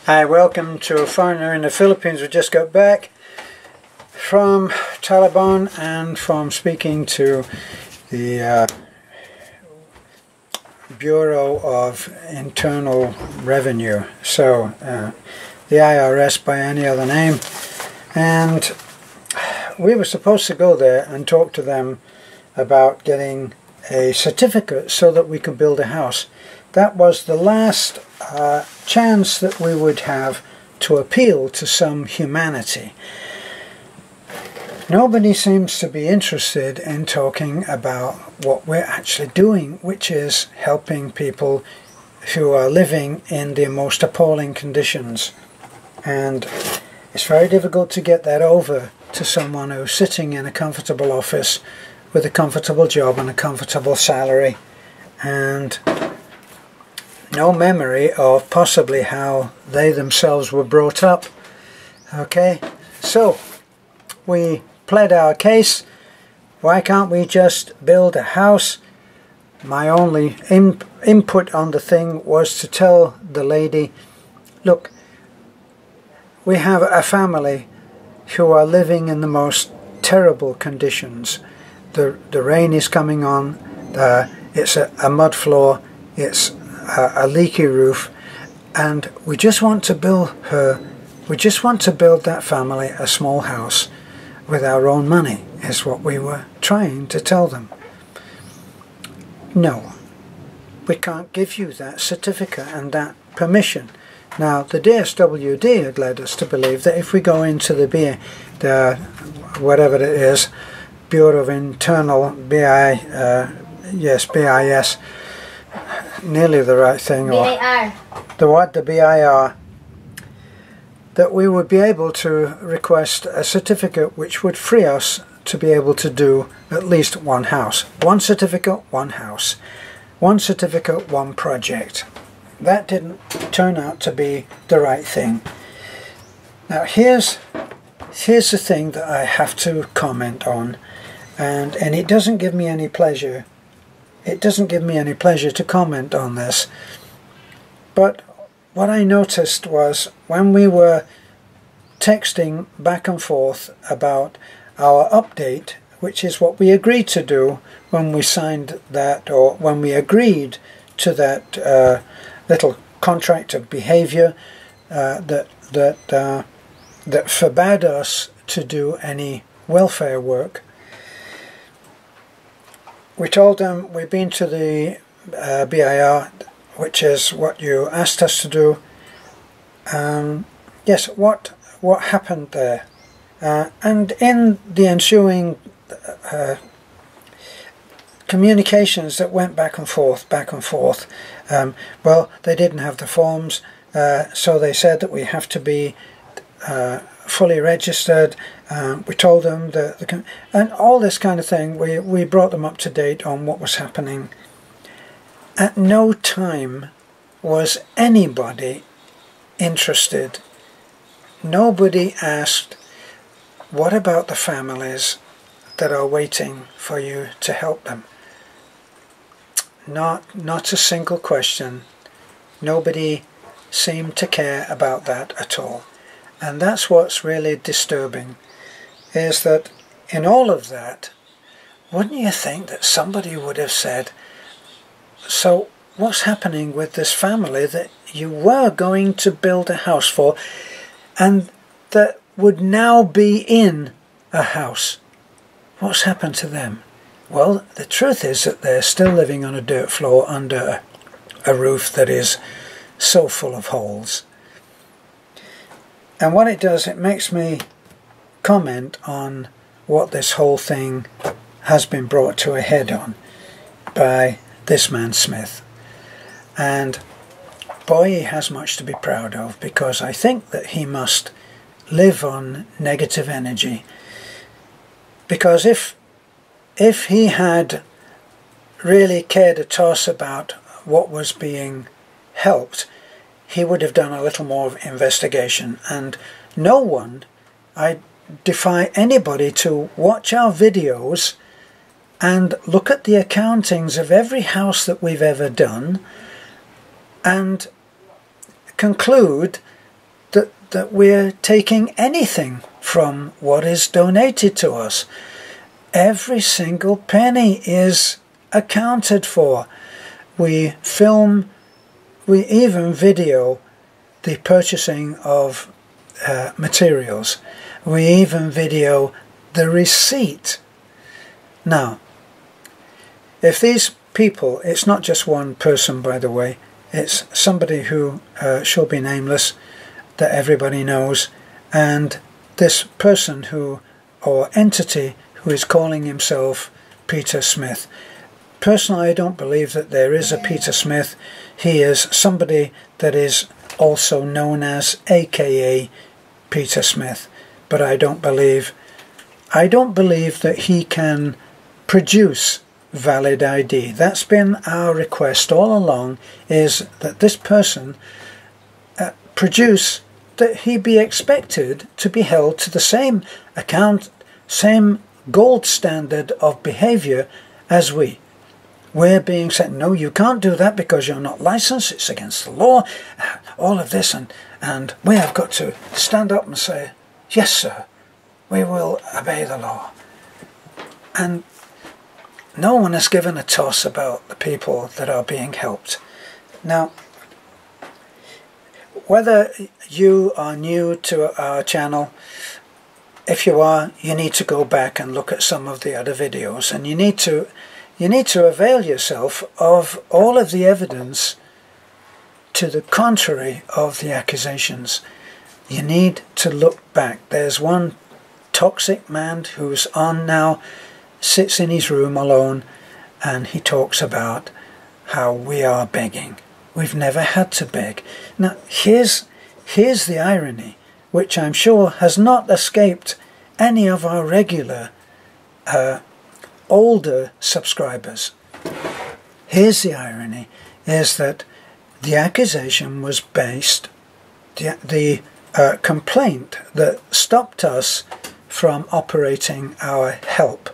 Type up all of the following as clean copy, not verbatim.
Hi, welcome to a foreigner in the Philippines. We just got back from Taliban and from speaking to the Bureau of Internal Revenue, so the IRS by any other name, and we were supposed to go there and talk to them about getting a certificate so that we could build a house. That was the last chance that we would have to appeal to some humanity. Nobody seems to be interested in talking about what we're actually doing, which is helping people who are living in the most appalling conditions. And it's very difficult to get that over to someone who's sitting in a comfortable office with a comfortable job and a comfortable salary and no memory of possibly how they themselves were brought up. Okay, so we pled our case. Why can't we just build a house? My only input on the thing was to tell the lady, look, we have a family who are living in the most terrible conditions. The rain is coming on, it's a mud floor, it's a leaky roof, and we just want to build that family a small house with our own money, is what we were trying to tell them. No, we can't give you that certificate and that permission. Now, the DSWD had led us to believe that if we go into the whatever it is, Bureau of Internal, BIS, nearly the right thing, or the BIR, that we would be able to request a certificate which would free us to be able to do at least one house. One certificate, one house. One certificate, one project. That didn't turn out to be the right thing. Now here's the thing that I have to comment on, and it doesn't give me any pleasure. It doesn't give me any pleasure to comment on this, but what I noticed was when we were texting back and forth about our update, which is what we agreed to do when we signed that, or when we agreed to that little contract of behavior that forbade us to do any welfare work. We told them we've been to the BIR, which is what you asked us to do. Yes, what happened there? And in the ensuing communications that went back and forth, well, they didn't have the forms, so they said that we have to be fully registered. We told them and all this kind of thing. We brought them up to date on what was happening. At no time was anybody interested. Nobody asked, what about the families that are waiting for you to help them? Not a single question. Nobody seemed to care about that at all. And that's what's really disturbing, is that in all of that, wouldn't you think that somebody would have said, so what's happening with this family that you were going to build a house for and that would now be in a house? What's happened to them? Well, the truth is that they're still living on a dirt floor under a roof that is so full of holes. And what it does, it makes me comment on what this whole thing has been brought to a head on by this man Smith. And boy, he has much to be proud of, because I think that he must live on negative energy. Because if he had really cared a toss about what was being helped, he would have done a little more of investigation. And no one, I defy anybody to watch our videos and look at the accountings of every house that we've ever done and conclude that we're taking anything from what is donated to us. Every single penny is accounted for. We film, we even video the purchasing of materials. We even video the receipt. Now, if these people, it's not just one person, by the way, it's somebody who shall be nameless, that everybody knows, and this person who, or entity, who is calling himself Peter Smith. Personally, I don't believe that there is a Peter Smith. He is somebody that is also known as AKA Peter Smith, but I don't believe that he can produce valid ID. That's been our request all along, is that this person produce, that he be expected to be held to the same account, same gold standard of behavior as we. We're being said, no, you can't do that because you're not licensed, it's against the law, all of this, and we have got to stand up and say, yes sir, we will obey the law. And no one has given a toss about the people that are being helped. Now, whether you are new to our channel, if you are, you need to go back and look at some of the other videos, and you need to avail yourself of all of the evidence to the contrary of the accusations. You need to look back. There's one toxic man who's on now, sits in his room alone, and he talks about how we are begging. We've never had to beg. Now, here's the irony, which I'm sure has not escaped any of our regular older subscribers. Here's the irony, is that the accusation was based, the complaint that stopped us from operating our help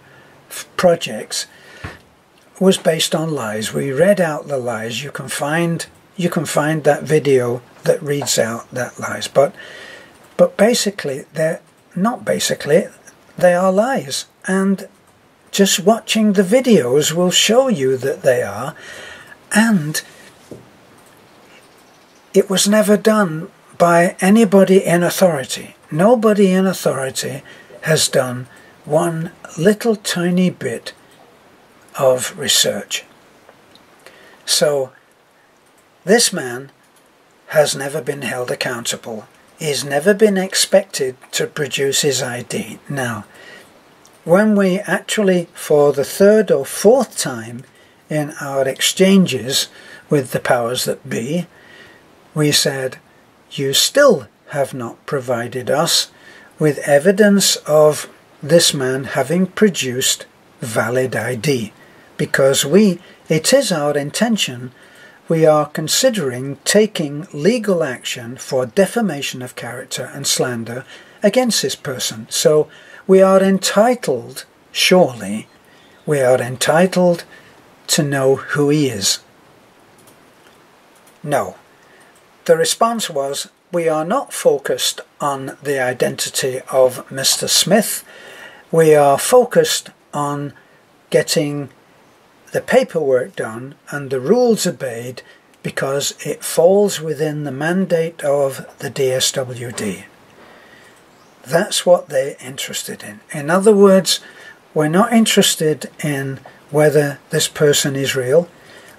projects was based on lies. We read out the lies. You can find that video that reads out that lies. But basically, they're not basically, they are lies. And just watching the videos will show you that they are. And it was never done by anybody in authority. Nobody in authority has done one little tiny bit of research. So this man has never been held accountable. He's never been expected to produce his ID. Now, when we actually, for the third or fourth time in our exchanges with the powers that be, we said, you still have not provided us with evidence of this man having produced valid ID, because it is our intention, we are considering taking legal action for defamation of character and slander against this person. So we are entitled, surely, we are entitled to know who he is. No. The response was, we are not focused on the identity of Mr. Smith. We are focused on getting the paperwork done and the rules obeyed because it falls within the mandate of the DSWD. That's what they're interested in. In other words, we're not interested in whether this person is real.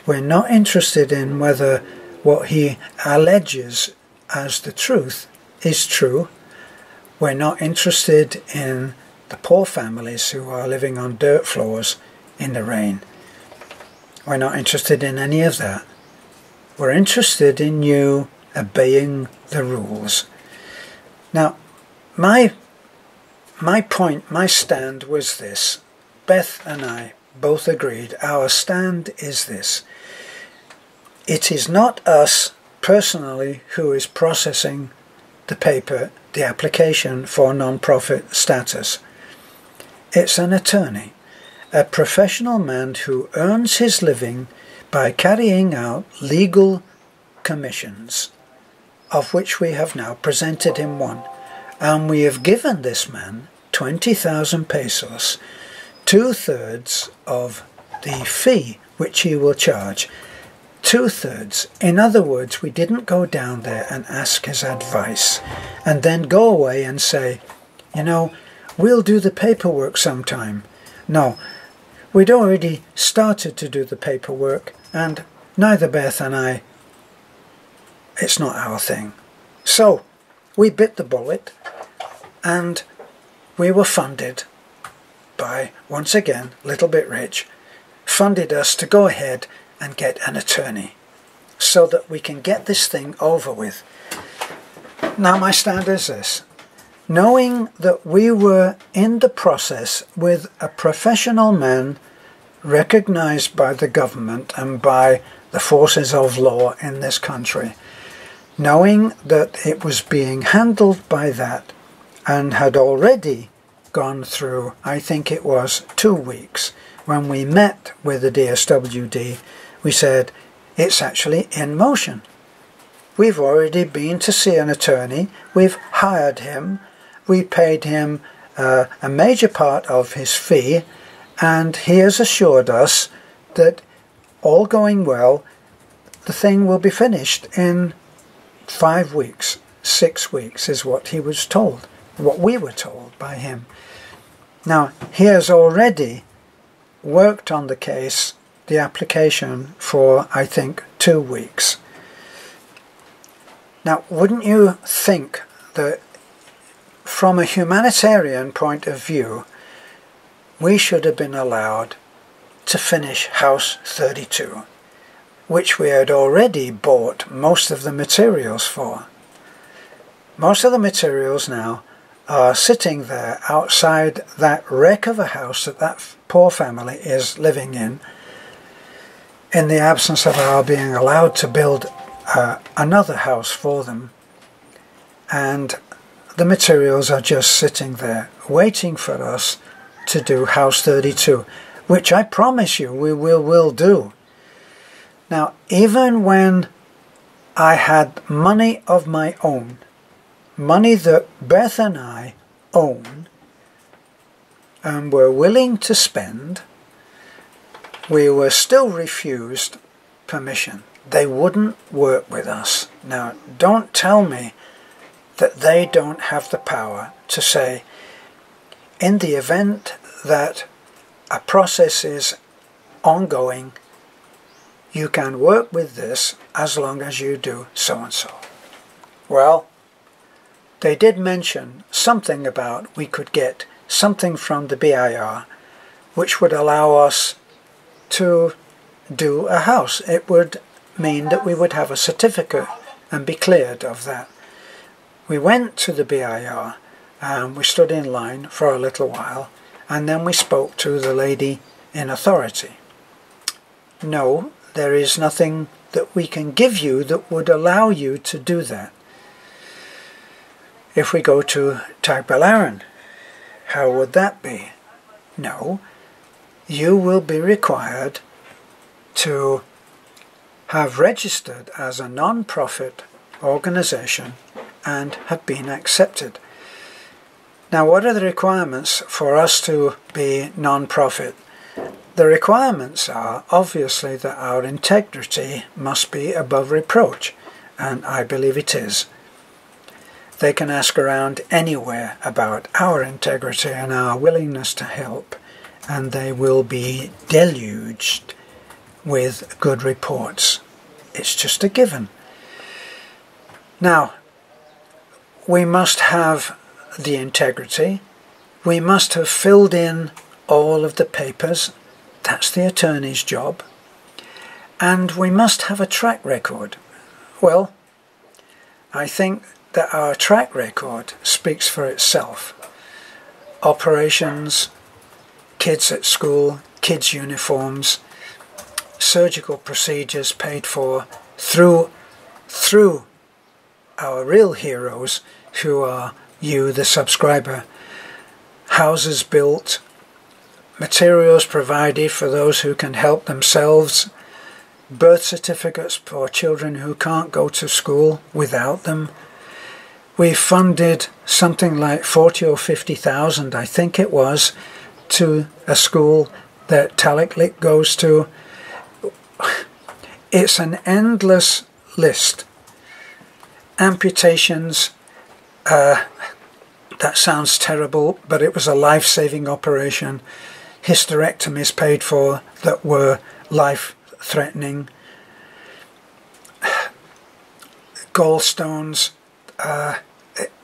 We're not interested in whether what he alleges as the truth is true. We're not interested in the poor families who are living on dirt floors in the rain. We're not interested in any of that. We're interested in you obeying the rules. Now, my point, my stand was this. Beth and I both agreed. Our stand is this. It is not us personally who is processing the paper, the application for non-profit status. It's an attorney, a professional man who earns his living by carrying out legal commissions of which we have now presented him one. And we have given this man 20,000 pesos, 2/3 of the fee which he will charge. 2/3. In other words, we didn't go down there and ask his advice and then go away and say, you know, we'll do the paperwork sometime. No, we'd already started to do the paperwork, and neither Beth and I, it's not our thing. So we bit the bullet, and we were funded by, once again, Little Bit Rich, funded us to go ahead and get an attorney so that we can get this thing over with. Now my stand is this. Knowing that we were in the process with a professional man recognized by the government and by the forces of law in this country, knowing that it was being handled by that and had already gone through, I think it was 2 weeks, when we met with the DSWD, we said, it's actually in motion. We've already been to see an attorney, we've hired him, we paid him a major part of his fee, and he has assured us that all going well, the thing will be finished in 5 weeks, 6 weeks is what he was told, what we were told by him. Now, he has already worked on the case, the application, for, I think, 2 weeks. Now, wouldn't you think that from a humanitarian point of view, we should have been allowed to finish House 32, which we had already bought most of the materials for. Most of the materials now are sitting there outside that wreck of a house that that poor family is living in the absence of our being allowed to build another house for them. And the materials are just sitting there waiting for us to do House 32, which I promise you we will do. Now, even when I had money of my own, money that Beth and I own and were willing to spend, we were still refused permission. They wouldn't work with us. Now, don't tell me that they don't have the power to say, in the event that a process is ongoing, you can work with this as long as you do so and so. Well, they did mention something about we could get something from the BIR which would allow us to do a house. It would mean that we would have a certificate and be cleared of that. We went to the BIR and we stood in line for a little while, and then we spoke to the lady in authority. No, there is nothing that we can give you that would allow you to do that. If we go to Tagbilaran, how would that be? No, you will be required to have registered as a non-profit organization and have been accepted. Now, what are the requirements for us to be non-profit? The requirements are obviously that our integrity must be above reproach, and I believe it is. They can ask around anywhere about our integrity and our willingness to help, and they will be deluged with good reports. It's just a given. Now, we must have the integrity. We must have filled in all of the papers. That's the attorney's job. And we must have a track record. Well, I think that our track record speaks for itself. Operations, kids at school, kids' uniforms, surgical procedures paid for through our real heroes, who are you, the subscriber. Houses built, materials provided for those who can help themselves, birth certificates for children who can't go to school without them. We funded something like 40 or 50,000, I think it was, to a school that Taliklik goes to. It's an endless list. Amputations, that sounds terrible, but it was a life-saving operation. Hysterectomies paid for that were life-threatening. Gallstones.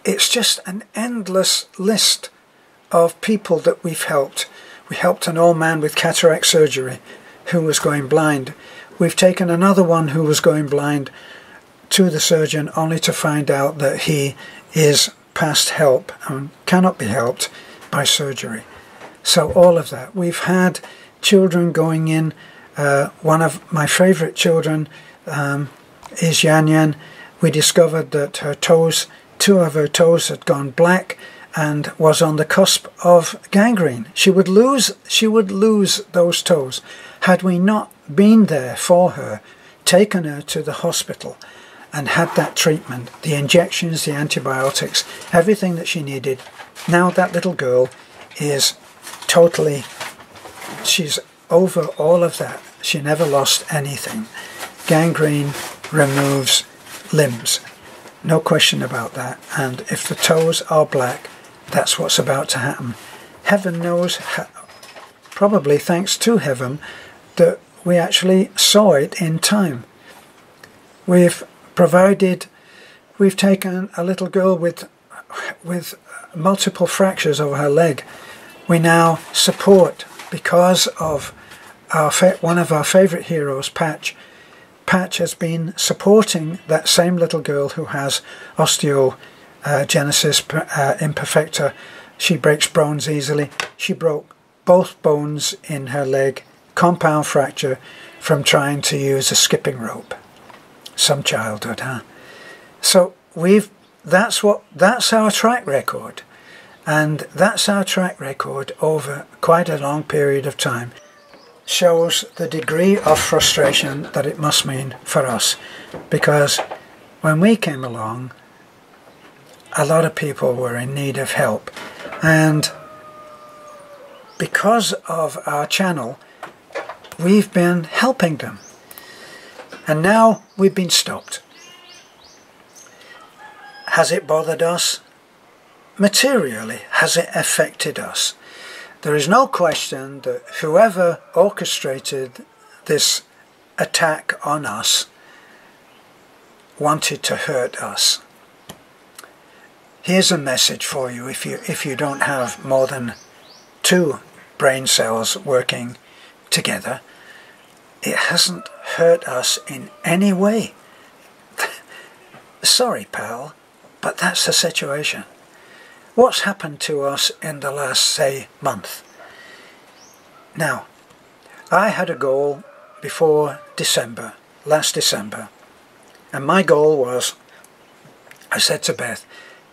It's just an endless list of people that we've helped. We helped an old man with cataract surgery who was going blind. We've taken another one who was going blind to the surgeon only to find out that he is past help and cannot be helped by surgery. So all of that. We've had children going in. One of my favourite children is Yan Yan. We discovered that her toes, 2 of her toes had gone black and was on the cusp of gangrene. She would lose those toes. Had we not been there for her, taken her to the hospital and had that treatment, the injections, the antibiotics, everything that she needed, now that little girl is totally, she's over all of that. She never lost anything. Gangrene removes limbs, no question about that. And if the toes are black, that's what's about to happen. Heaven knows, probably thanks to heaven, that we actually saw it in time. We've taken a little girl with multiple fractures of her leg. We now support, because of one of our favourite heroes, Patch. Patch has been supporting that same little girl who has osteogenesis imperfecta. She breaks bones easily. She broke both bones in her leg, compound fracture, from trying to use a skipping rope. Some childhood, huh? So that's our track record. And that's our track record over quite a long period of time. Shows the degree of frustration that it must mean for us, because when we came along, a lot of people were in need of help, and because of our channel, we've been helping them, and now we've been stopped. Has it bothered us? Materially, has it affected us? There is no question that whoever orchestrated this attack on us wanted to hurt us. Here's a message for you if you don't have more than 2 brain cells working together. It hasn't hurt us in any way. Sorry, pal, but that's the situation. What's happened to us in the last, say, month? Now, I had a goal before December, last December, and my goal was, I said to Beth,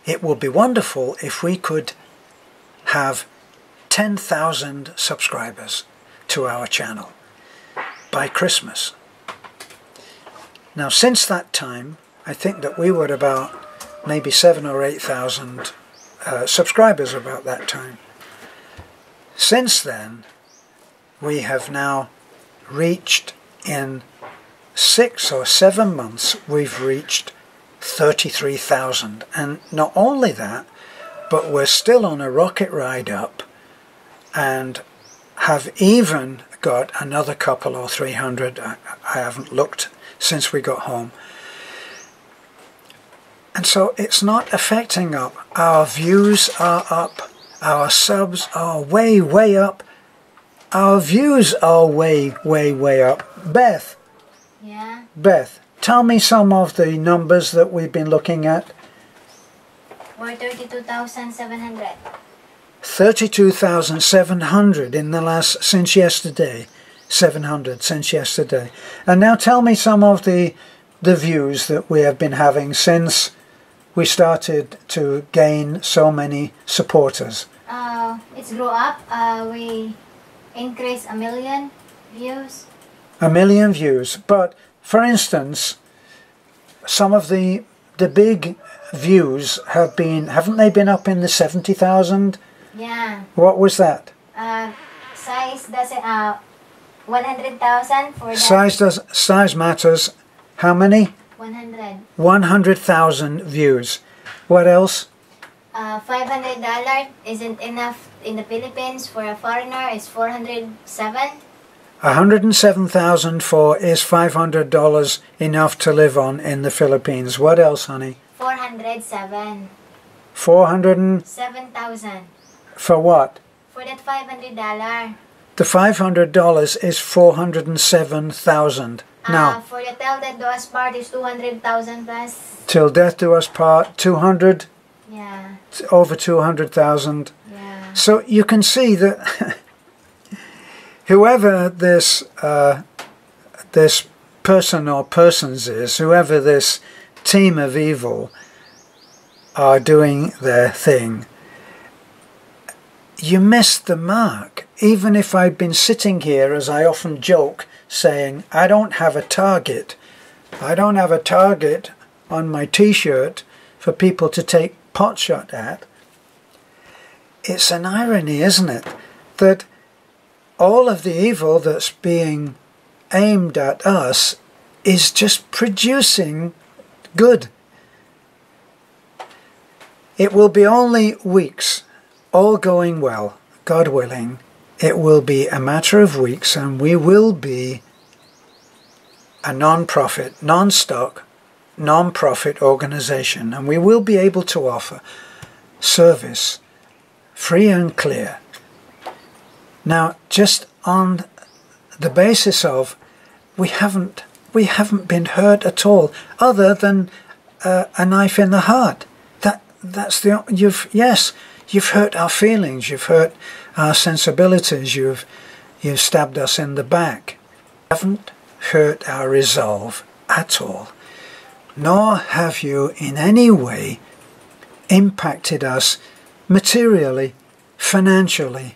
it would be wonderful if we could have 10,000 subscribers to our channel by Christmas. Now, since that time, I think that we were about maybe 7,000 or 8,000 subscribers about that time. Since then, we have now reached, in 6 or 7 months, we've reached 33,000. And not only that, but we're still on a rocket ride up, and have even got another couple or 300, I haven't looked since we got home. And so it's not affecting up. Our views are up. Our subs are way, way up. Our views are way, way, way up. Beth. Yeah? Beth, tell me some of the numbers that we've been looking at. We're 32,700. 32,700 in the last, since yesterday. 700 since yesterday. And now tell me some of the views that we have been having since we started to gain so many supporters. It's grew up. We increased 1 million views. 1 million views. But for instance, some of the big views have been, haven't they been up in the 70,000? Yeah. What was that? Size doesn't 100,000 for Size matters. How many? 100. 100,000 views. What else? $500 isn't enough in the Philippines for a foreigner. It's 407. 107,000 for is $500 enough to live on in the Philippines. What else, honey? 407. 7,000 for what? For that $500. The $500 is 407,000. Now, for the Till Death Do Us Part is 200,000 plus. Till Death Do Us Part, 200. Yeah. Over 200,000. Yeah. So you can see that whoever this this person or persons is, whoever this team of evil are doing their thing, you missed the mark. Even if I'd been sitting here, as I often joke, saying, I don't have a target. I don't have a target on my t-shirt for people to take pot shot at. It's an irony, isn't it, that all of the evil that's being aimed at us is just producing good. It will be only weeks, all going well, God willing. It will be a matter of weeks and we will be a non-profit, non-stock, non-profit organization, and we will be able to offer service free and clear. Now, just on the basis of we haven't been hurt at all, other than a knife in the heart. That's the you've hurt our feelings, you've hurt our sensibilities, you've stabbed us in the back. You haven't hurt our resolve at all, nor have you in any way impacted us materially, financially,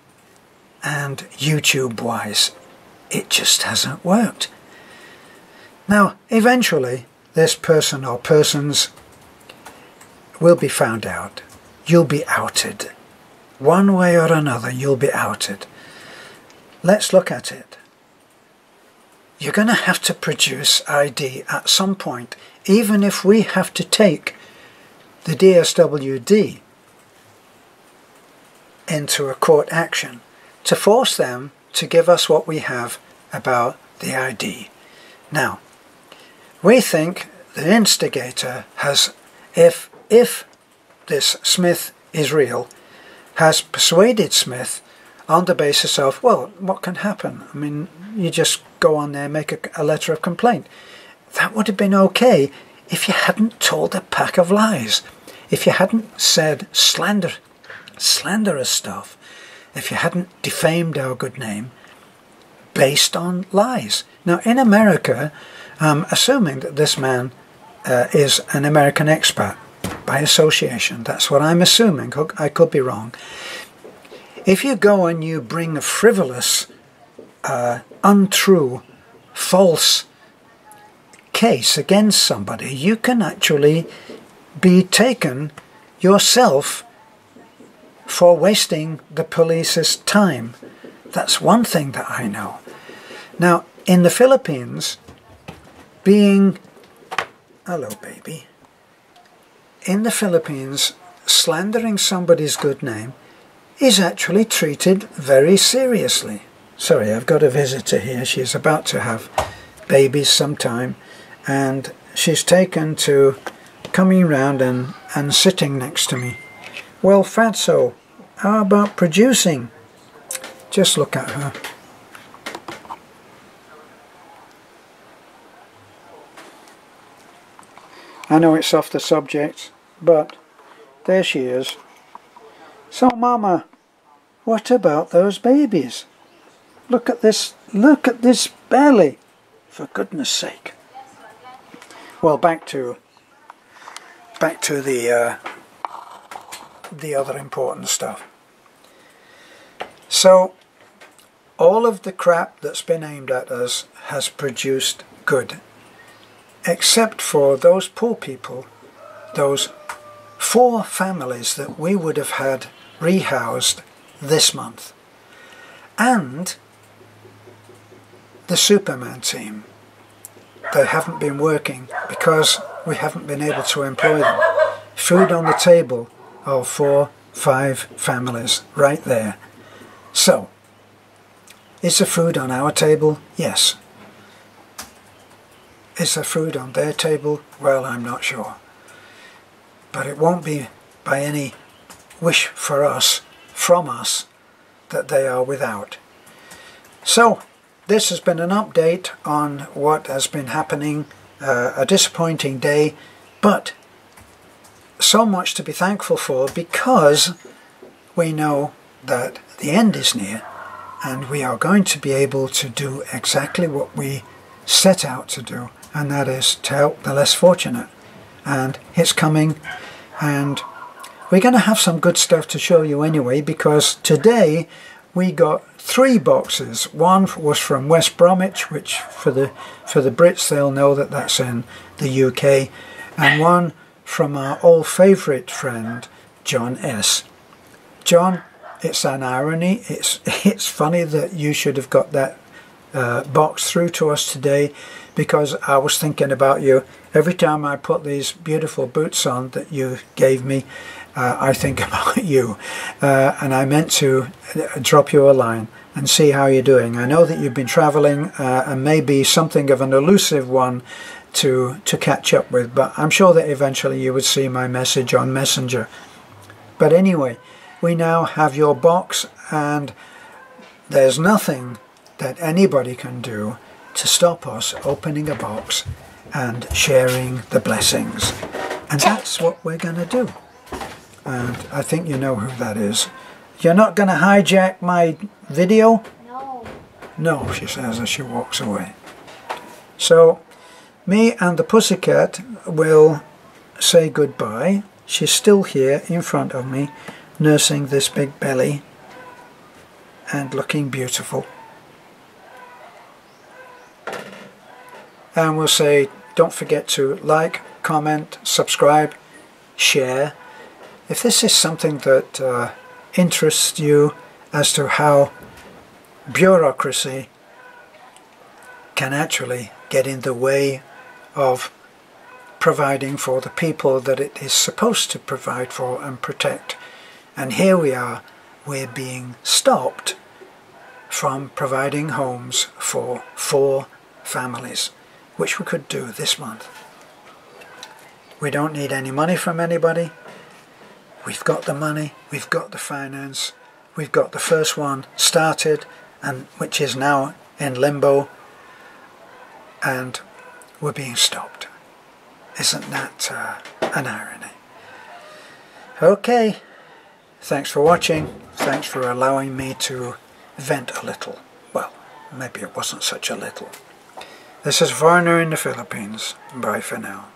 and YouTube-wise. It just hasn't worked. Now, eventually, this person or persons will be found out. You'll be outed. One way or another, you'll be outed. Let's look at it. You're going to have to produce ID at some point, even if we have to take the DSWD into a court action to force them to give us what we have about the ID. Now, we think the instigator has, if this Smith is real, has persuaded Smith on the basis of, well, what can happen? I mean, you just go on there and make a letter of complaint. That would have been okay if you hadn't told a pack of lies, if you hadn't said slanderous stuff, if you hadn't defamed our good name based on lies. Now, in America, assuming that this man is an American expat by association, that's what I'm assuming, I could be wrong. If you go and you bring a frivolous, untrue, false case against somebody, you can actually be taken yourself for wasting the police's time. That's one thing that I know. Now, in the Philippines, hello baby, in the Philippines, slandering somebody's good name is actually treated very seriously. Sorry, I've got a visitor here. She's about to have babies sometime, and she's taken to coming round and sitting next to me. Well, Fatso, how about producing? Just look at her. I know it's off the subject, but there she is. So, Mama, what about those babies? Look at this belly, for goodness sake. Well, back to the other important stuff. So, all of the crap that's been aimed at us has produced good, except for those poor people, those 4 families that we would have had rehoused this month, and the Superman team. They haven't been working because we haven't been able to employ them. Food on the table of 4, 5 families right there. So, is there food on our table? Yes. Is there food on their table? Well, I'm not sure. But it won't be by any wish for us, from us, that they are without. So, this has been an update on what has been happening, a disappointing day, but so much to be thankful for, because we know that the end is near and we are going to be able to do exactly what we set out to do, and that is to help the less fortunate. And it's coming, and we're going to have some good stuff to show you anyway, because today we got 3 boxes. One was from West Bromwich, which for the Brits, they'll know that that's in the UK, and one from our old favourite friend John S. John, it's an irony, it's funny that you should have got that box through to us today, because I was thinking about you. Every time I put these beautiful boots on that you gave me, I think about you, and I meant to drop you a line and see how you're doing. I know that you've been travelling, and maybe something of an elusive one to catch up with, but I'm sure that eventually you would see my message on Messenger. But anyway, we now have your box, and there's nothing that anybody can do to stop us opening a box and sharing the blessings. And that's what we're going to do. And I think you know who that is. You're not going to hijack my video? No. No, she says as she walks away. So, me and the pussycat will say goodbye. She's still here in front of me, nursing this big belly and looking beautiful. And we'll say, don't forget to like, comment, subscribe, share. If this is something that interests you as to how bureaucracy can actually get in the way of providing for the people that it is supposed to provide for and protect. And here we are, we're being stopped from providing homes for 4 families, which we could do this month. We don't need any money from anybody. We've got the money, we've got the finance, we've got the first one started, and which is now in limbo, and we're being stopped. Isn't that an irony? Okay, thanks for watching, thanks for allowing me to vent a little. Well, maybe it wasn't such a little. This is Foreigner in the Philippines. Bye for now.